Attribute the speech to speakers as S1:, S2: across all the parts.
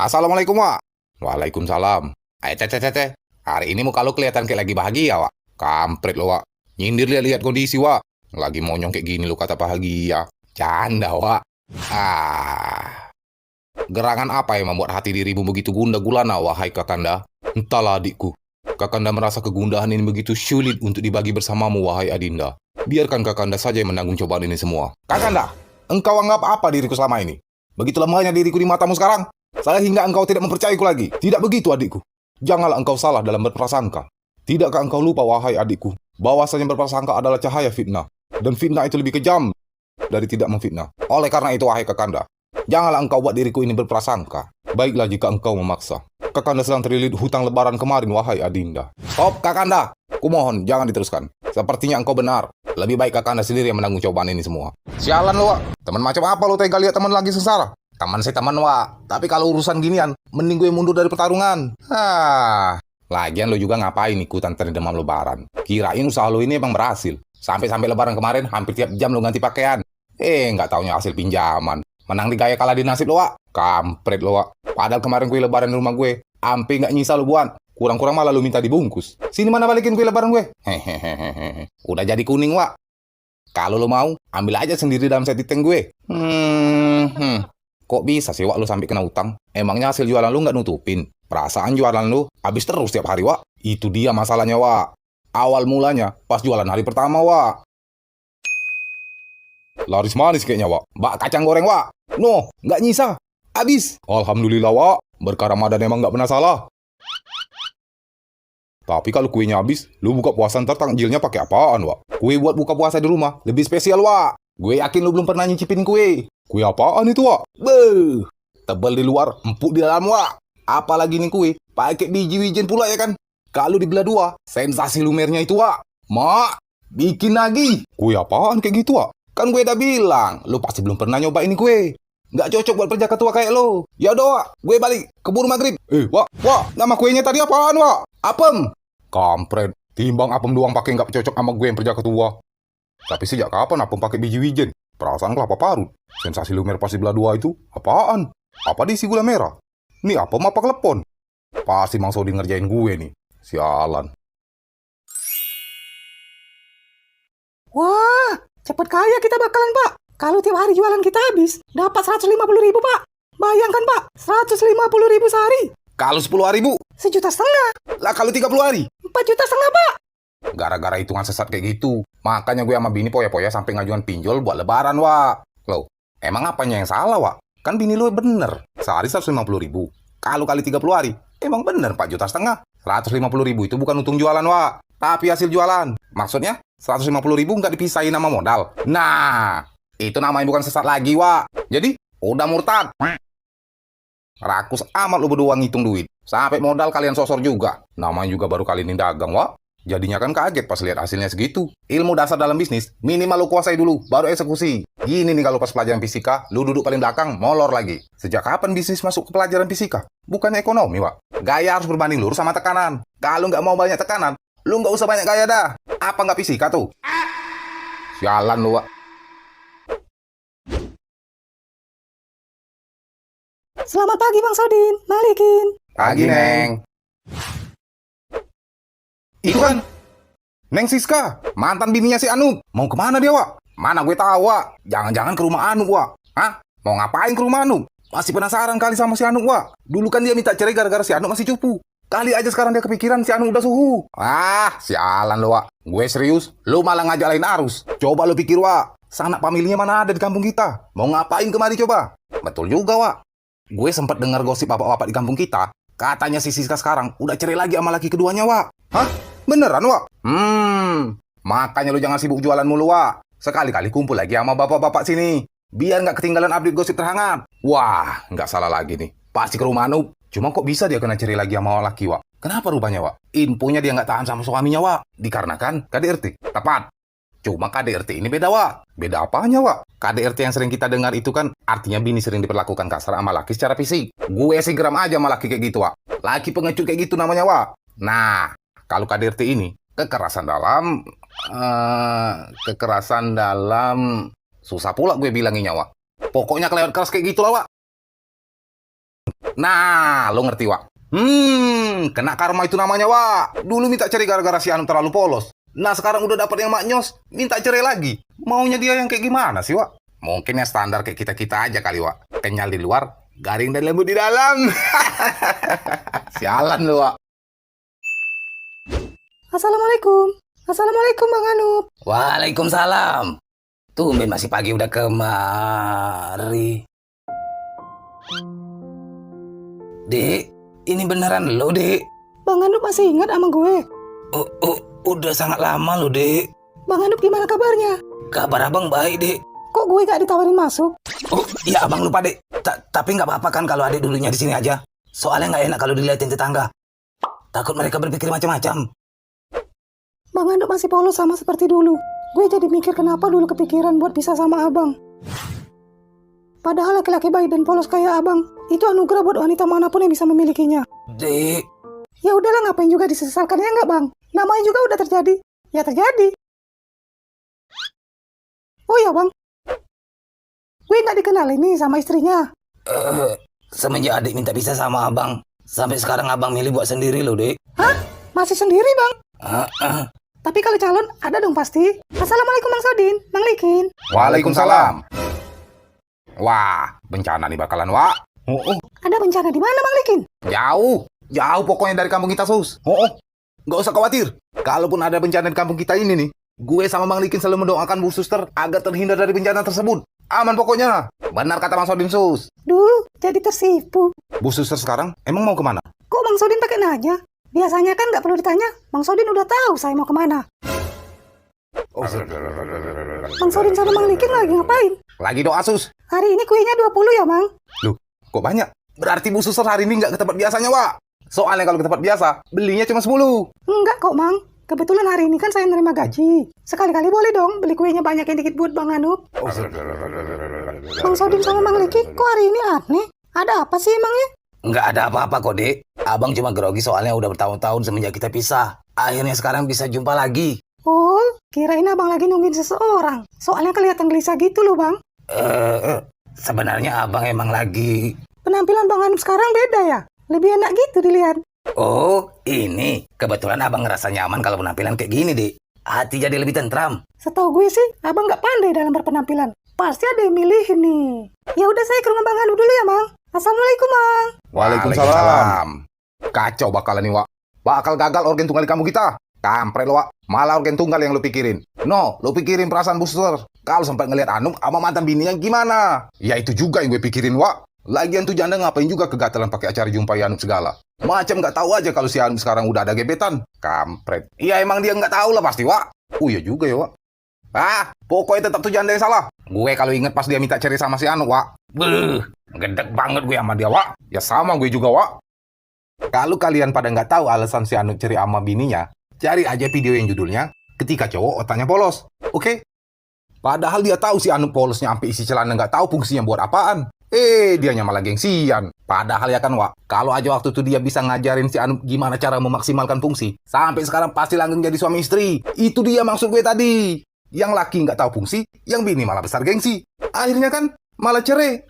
S1: Assalamualaikum, Wak. Waalaikumsalam. Teh. Hari ini muka lu kelihatan kayak lagi bahagia, Wak. Kampret lo, Wak. Nyindir lihat kondisi, Wak. Lagi monyong kayak gini lu kata bahagia. Canda, Wak. Ah. Gerangan apa yang membuat hati dirimu begitu gundah gulana, wahai Kakanda? Entahlah, adikku. Kakanda merasa kegundahan ini begitu sulit untuk dibagi bersamamu, wahai Adinda. Biarkan Kakanda saja yang menanggung cobaan ini semua. Kakanda, engkau anggap apa diriku selama ini? Begitu lemahnya diriku di matamu sekarang? Saya hingga engkau tidak mempercayaiku lagi. Tidak begitu, adikku. Janganlah engkau salah dalam berprasangka. Tidakkah engkau lupa, wahai adikku, bahwasanya berprasangka adalah cahaya fitnah. Dan fitnah itu lebih kejam dari tidak memfitnah. Oleh karena itu, wahai Kakanda, janganlah engkau buat diriku ini berprasangka. Baiklah jika engkau memaksa. Kakanda sedang terlilit hutang lebaran kemarin, wahai Adinda. Stop, Kakanda. Kumohon, jangan diteruskan. Sepertinya engkau benar. Lebih baik Kakanda sendiri yang menanggung cobaan ini semua. Sialan lo, Wak. Teman macam apa lo tega lihat teman lagi sengsara? Teman sih teman, Wak. Tapi kalau urusan ginian, mending gue mundur dari pertarungan. Lagian lo juga ngapain ikutan demam lebaran? Kirain usaha lo ini emang berhasil. Sampai-sampai lebaran kemarin hampir tiap jam lo ganti pakaian. Nggak taunya hasil pinjaman. Menang di gaya kalah di nasib lo, Wak. Kampret lo, Wak. Padahal kemarin gue lebaran di rumah gue. Ampe nggak nyisa lo, Buan. Kurang-kurang malah lo minta dibungkus. Sini mana balikin gue lebaran gue. Hehehe. Udah jadi kuning, Wak. Kalau lo mau, ambil aja sendiri dalam setting gue. Kok bisa sih, Wak, lo sampai kena utang? Emangnya hasil jualan lo nggak nutupin? Perasaan jualan lo habis terus tiap hari, Wak. Itu dia masalahnya, Wak. Awal mulanya pas jualan hari pertama, Wak. Laris manis kayaknya, Wak. Bak kacang goreng, Wak. No, nggak nyisa. Habis. Alhamdulillah, Wak. Berkah Ramadan emang nggak pernah salah. Tapi kalau kuenya habis, lu buka puasa ntar takjilnya pakai apaan, Wak? Kue buat buka puasa di rumah lebih spesial, Wak. Gue yakin lu belum pernah nyicipin kue. Kue apaan itu, Wak? Beuh. Tebal di luar, empuk di dalam, Wak. Apalagi nih kue, pakai biji wijen pula ya kan? Kalau dibelah dua, sensasi lumernya itu, Wak. Mak, bikin lagi. Kue apaan kayak gitu, Wak? Kan gue udah bilang, lu pasti belum pernah nyobain ini kue. Nggak cocok buat perjaka tua kayak lo. Ya udah, Wak, gue balik, keburu maghrib. Wak, nama kuenya tadi apaan, Wak? Apem. Kampret, timbang apem doang pakai nggak cocok sama gue yang perjaka tua. Tapi sejak kapan apem pakai biji wijen? Perasaan kelapa parut. Sensasi lumer pas dibelah dua itu, apaan? Apa diisi gula merah? Nih apem apa klepon? Pasti Mang Sodi ngerjain gue nih. Sialan.
S2: Wah, cepet kaya kita bakalan, Pak. Kalau tiap hari jualan kita habis, dapat 150.000, Pak. Bayangkan, Pak, 150.000 sehari.
S1: Kalau 10 hari, Bu?
S2: 1,5 juta.
S1: Lah kalau 30 hari?
S2: 4,5 juta, Pak.
S1: Gara-gara hitungan sesat kayak gitu. Makanya gue sama bini poya-poya sampai ngajuan pinjol buat lebaran, Wak. Loh, emang apanya yang salah, Wak? Kan bini lu bener. Sehari 150.000. Kalau kali 30 hari, emang bener 4,5 juta. 150.000 itu bukan untung jualan, Wak. Tapi hasil jualan. Maksudnya, 150.000 nggak dipisahin sama modal. Nah, itu namanya bukan sesat lagi, Wak. Jadi, udah murtad. Rakus amat lu berdua ngitung duit. Sampai modal kalian sosor juga. Namanya juga baru kali ini dagang, Wak. Jadinya kan kaget pas lihat hasilnya segitu. Ilmu dasar dalam bisnis, minimal lu kuasai dulu, baru eksekusi. Gini nih kalau pas pelajaran fisika, lu duduk paling belakang, molor lagi. Sejak kapan bisnis masuk ke pelajaran fisika? Bukannya ekonomi, Wak. Gaya harus berbanding lurus sama tekanan. Kalau nggak mau banyak tekanan, lu nggak usah banyak gaya dah. Apa nggak fisika tuh? Sialan lu, Wak.
S2: Selamat pagi, Bang Sodin. Balikin.
S1: Pagi, Neng. Itu kan Neng Siska, mantan bininya si Anu. Mau kemana dia, Wak? Mana gue tahu, Wak. Jangan-jangan ke rumah Anu, Wak. Hah? Mau ngapain ke rumah Anu? Masih penasaran kali sama si Anu, Wak. Dulu kan dia minta cerai gara-gara si Anu masih cupu. Kali aja sekarang dia kepikiran si Anu udah suhu. Sialan lo, Wak. Gue serius, lu malah ngajak lain arus. Coba lu pikir, Wak. Sanak familinya mana ada di kampung kita? Mau ngapain kemari coba? Betul juga, Wak. Gue sempat dengar gosip bapak-bapak di kampung kita. Katanya si Siska sekarang udah cerai lagi sama laki keduanya, Wak. Hah? Beneran, Wak? Makanya lu jangan sibuk jualan mulu, Wak. Sekali-kali kumpul lagi sama bapak-bapak sini. Biar nggak ketinggalan update gosip terhangat. Wah, nggak salah lagi nih. Pasti ke rumah Anu. Cuma kok bisa dia kena cerai lagi sama laki, Wak? Kenapa rupanya, Wak? Infonya dia nggak tahan sama suaminya, Wak. Dikarenakan KDRT. Tepat. Cuma KDRT ini beda, Wak. Beda apanya, Wak? KDRT yang sering kita dengar itu kan artinya bini sering diperlakukan kasar sama laki secara fisik. Gue sih geram aja sama laki kayak gitu, Wak. Laki pengecut kayak gitu namanya, Wak. Nah, kalau KDRT ini kekerasan dalam susah pula gue bilanginnya, Wak. Pokoknya kelewat keras kayak gitu lah, Wak. Nah, lo ngerti, Wak? Kena karma itu namanya, Wak. Dulu minta cerai gara-gara si Anu terlalu polos. Nah, sekarang udah dapet yang maknyos, minta cerai lagi. Maunya dia yang kayak gimana sih, Wak? Mungkin ya standar kayak kita-kita aja kali, Wak. Kenyal di luar, garing dan lembut di dalam. Sialan lo, Wak.
S2: Assalamualaikum. Assalamualaikum Bang Anup.
S3: Waalaikumsalam. Tumben masih pagi udah kemari. Dek, ini beneran lo, Dek?
S2: Bang Anup masih ingat sama gue?
S3: Udah sangat lama lo, Dek.
S2: Bang Anup gimana kabarnya?
S3: Kabar abang baik, Dek.
S2: Kok gue gak ditawarin masuk?
S3: Oh, iya abang lupa, Dek. Tapi nggak apa-apa kan kalau adik dulunya di sini aja. Soalnya nggak enak kalau dilihatin tetangga. Takut mereka berpikir macam-macam.
S2: Bang Anup masih polos sama seperti dulu. Gue jadi mikir kenapa dulu kepikiran buat pisah sama abang. Padahal laki-laki baik dan polos kayak abang itu anugerah buat wanita manapun yang bisa memilikinya.
S3: Dek.
S2: Ya udahlah, ngapain juga disesalkan, ya nggak bang? Namanya juga udah terjadi. Ya terjadi. Oh ya bang, gue nggak dikenalin nih sama istrinya.
S3: Semenjak adik minta pisah sama abang, sampai sekarang abang milih buat sendiri lo, Dek.
S2: Hah? Masih sendiri bang?
S3: Ah.
S2: Tapi kalau calon ada dong pasti. Assalamualaikum Bang Sodin, Bang Likin.
S1: Waalaikumsalam. Wah, bencana nih bakalan, Wak.
S2: Ada bencana di mana Bang Likin?
S1: Jauh pokoknya dari kampung kita, Sus. Nggak usah khawatir. Kalaupun ada bencana di kampung kita ini nih, gue sama Bang Likin selalu mendoakan Bu Suster agar terhindar dari bencana tersebut. Aman pokoknya. Benar kata Bang Sodin, Sus.
S2: Duh, jadi tersipu.
S1: Bu Suster sekarang emang mau kemana?
S2: Kok Bang Sodin pakai nanya? Biasanya kan nggak perlu ditanya, Bang Sodin udah tahu saya mau kemana. Bang Sodin sama Bang Likin lagi ngapain?
S1: Lagi doa, Sus.
S2: Hari ini kuenya 20 ya Bang?
S1: Loh, kok banyak? Berarti Bu Suster hari ini nggak ke tempat biasanya, Wak. Soalnya kalau ke tempat biasa, belinya cuma 10.
S2: Enggak kok Bang. Kebetulan hari ini kan saya nerima gaji. Sekali-kali boleh dong beli kuenya banyak yang dikit buat Bang Anup. Bang Sodin sama Bang Likin kok hari ini aneh? Ada apa sih emangnya?
S3: Nggak ada apa-apa kok, Dek. Abang cuma grogi soalnya udah bertahun-tahun semenjak kita pisah. Akhirnya sekarang bisa jumpa lagi.
S2: Oh, kirain abang lagi nungguin seseorang. Soalnya kelihatan gelisah gitu loh bang.
S3: Sebenarnya abang emang lagi...
S2: Penampilan Bang Anup sekarang beda ya? Lebih enak gitu dilihat.
S3: Oh, ini. Kebetulan abang ngerasa nyaman kalau penampilan kayak gini, Dek. Hati jadi lebih tentram.
S2: Setahu gue sih, abang nggak pandai dalam berpenampilan. Pasti ada yang milihin nih. Ya udah saya ke rumah Bang Anup dulu ya, Bang. Assalamualaikum, Bang.
S1: Waalaikumsalam. Kacau bakalan nih, Wak. Bakal gagal organ tunggal di kampung kita. Kampret lo, Wak. Malah organ tunggal yang lu pikirin. No, lu pikirin perasaan Bu Suster. Kalau sempat ngeliat Anum sama mantan bininya gimana? Ya itu juga yang gue pikirin, Wak. Lagian tuh janda ngapain juga kegatalan pakai acara jumpai Anum segala. Macam nggak tahu aja kalau si Anum sekarang udah ada gebetan. Kampret. Iya emang dia nggak tahu lah pasti, Wak. Oh iya juga ya, Wak. Pokoknya tetap tuh janda yang salah. Gue kalau inget pas dia minta cerai sama si Anum, Wak. Gedek banget gue sama dia, Wak. Ya sama gue juga, Wak. Kalau kalian pada nggak tahu alasan si Anu cerai sama bininya, cari aja video yang judulnya Ketika Cowok Otaknya Polos. Oke? Padahal dia tahu si Anu polosnya sampai isi celana nggak tahu fungsinya buat apaan. Dianya malah gengsian. Padahal ya kan, Wak, kalau aja waktu itu dia bisa ngajarin si Anu gimana cara memaksimalkan fungsi, sampai sekarang pasti langgeng jadi suami istri. Itu dia maksud gue tadi. Yang laki nggak tahu fungsi, yang bini malah besar gengsi. Akhirnya kan malah cerai.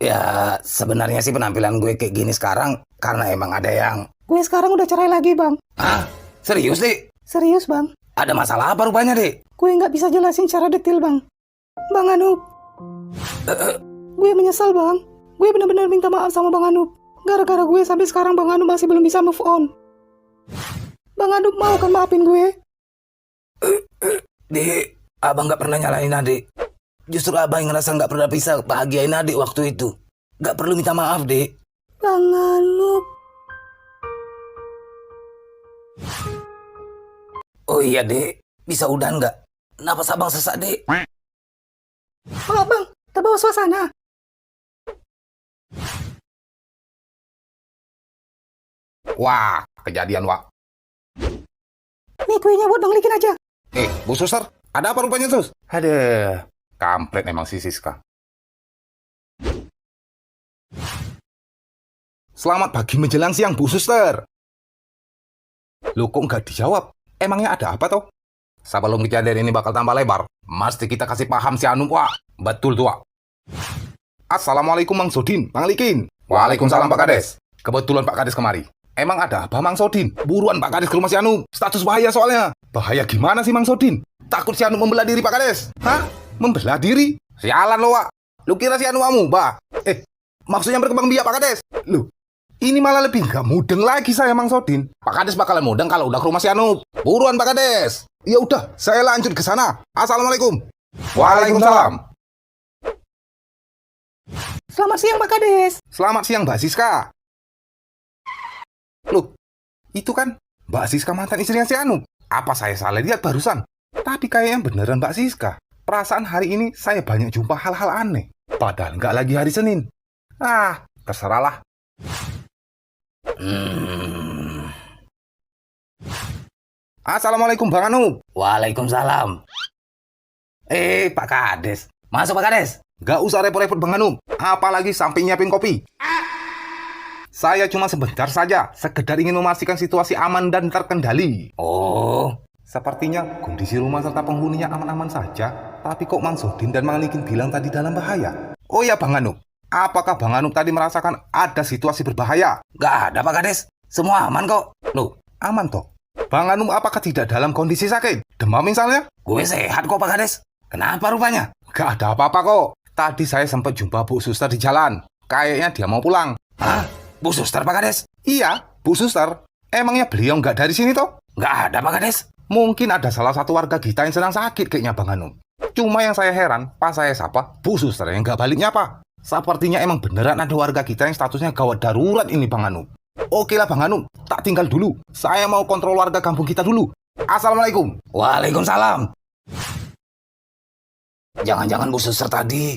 S3: Ya, sebenarnya sih penampilan gue kayak gini sekarang karena emang ada yang...
S2: Gue sekarang udah cerai lagi, Bang.
S3: Hah? Serius, Dek?
S2: Serius, Bang.
S3: Ada masalah apa rupanya, Dek?
S2: Gue nggak bisa jelasin secara detail, Bang. Bang Anup. Gue menyesal, Bang. Gue benar-benar minta maaf sama Bang Anup. Gara-gara gue sampai sekarang Bang Anup masih belum bisa move on. Bang Anup mau kan maafin gue?
S3: Dek, abang nggak pernah nyalain adik. Justru abang yang ngerasa nggak pernah bisa bahagiain adik waktu itu. Nggak perlu minta maaf, Dek.
S2: Bang Anup.
S3: Oh iya, Dek. Bisa udah nggak? Napas abang sesak, Dek.
S2: Oh, Bang. Terbawa suasana.
S1: Wah, kejadian, Wak.
S2: Nih kuenya buat Bang Likin aja.
S1: Bu Suster, ada apa rupanya, Sus? Aduh, kampret emang si Siska. Selamat pagi menjelang siang, Bu Suster. Loh, kok nggak dijawab? Emangnya ada apa, toh? Sebelum kejadian ini bakal tambah lebar, mesti kita kasih paham si Anu, Wak. Betul tuh, Wak. Assalamualaikum, Bang Sodin, Bang Likin. Waalaikumsalam Pak Kades. Kebetulan Pak Kades kemari. Emang ada apa Mang Sodin? Buruan Pak Kades ke rumah si Anu. Status bahaya soalnya. Bahaya gimana sih Mang Sodin? Takut si Anu membela diri Pak Kades. Hah? Membela diri? Sialan lo, Wak. Lu kira si Anu Mbak? Maksudnya berkembang biak Pak Kades. Loh, ini malah lebih nggak mudeng lagi saya Mang Sodin. Pak Kades bakalan mudeng kalau udah ke rumah si Anu. Buruan Pak Kades. Ya udah, saya lanjut ke sana. Assalamualaikum. Waalaikumsalam.
S2: Selamat siang Pak Kades.
S1: Selamat siang Mbak Siska. Loh, itu kan Mbak Siska mantan istrinya si Anu. Apa saya salah lihat barusan? Tapi kayaknya beneran Mbak Siska. Perasaan hari ini saya banyak jumpa hal-hal aneh. Padahal nggak lagi hari Senin. Ah, terserahlah. Assalamualaikum Bang Anu.
S3: Waalaikumsalam. Pak Kades. Masuk Pak Kades.
S1: Nggak usah repot-repot Bang Anu. Apalagi sampai nyiapin kopi. Saya cuma sebentar saja. Sekedar ingin memastikan situasi aman dan terkendali.
S3: Oh,
S1: Sepertinya kondisi rumah serta penghuninya aman-aman saja. Tapi kok Mang Sodin dan Mang Likin bilang tadi dalam bahaya? Oh ya Bang Anu. Apakah Bang Anu tadi merasakan ada situasi berbahaya?
S3: nggak ada Pak Kades. Semua aman kok. Loh,
S1: Aman toh? Bang Anu apakah tidak dalam kondisi sakit? Demam misalnya?
S3: gue sehat kok Pak Kades. Kenapa rupanya?
S1: Gak ada apa-apa kok. Tadi saya sempat jumpa Bu Suster di jalan. Kayaknya dia mau pulang.
S3: Hah? Bu Suster Pak Kades?
S1: Iya, Bu Suster. Emangnya beliau nggak dari sini toh?
S3: Nggak ada Pak Kades.
S1: Mungkin ada salah satu warga kita yang sedang sakit kayaknya Bang Anu. Cuma yang saya heran, pas saya sapa, Bu Suster yang nggak balik nyapa. Sepertinya emang beneran ada warga kita yang statusnya gawat darurat ini Bang Anu. Oke lah Bang Anu, tak tinggal dulu. Saya mau kontrol warga kampung kita dulu. Assalamualaikum.
S3: Waalaikumsalam. Jangan-jangan Bu Suster tadi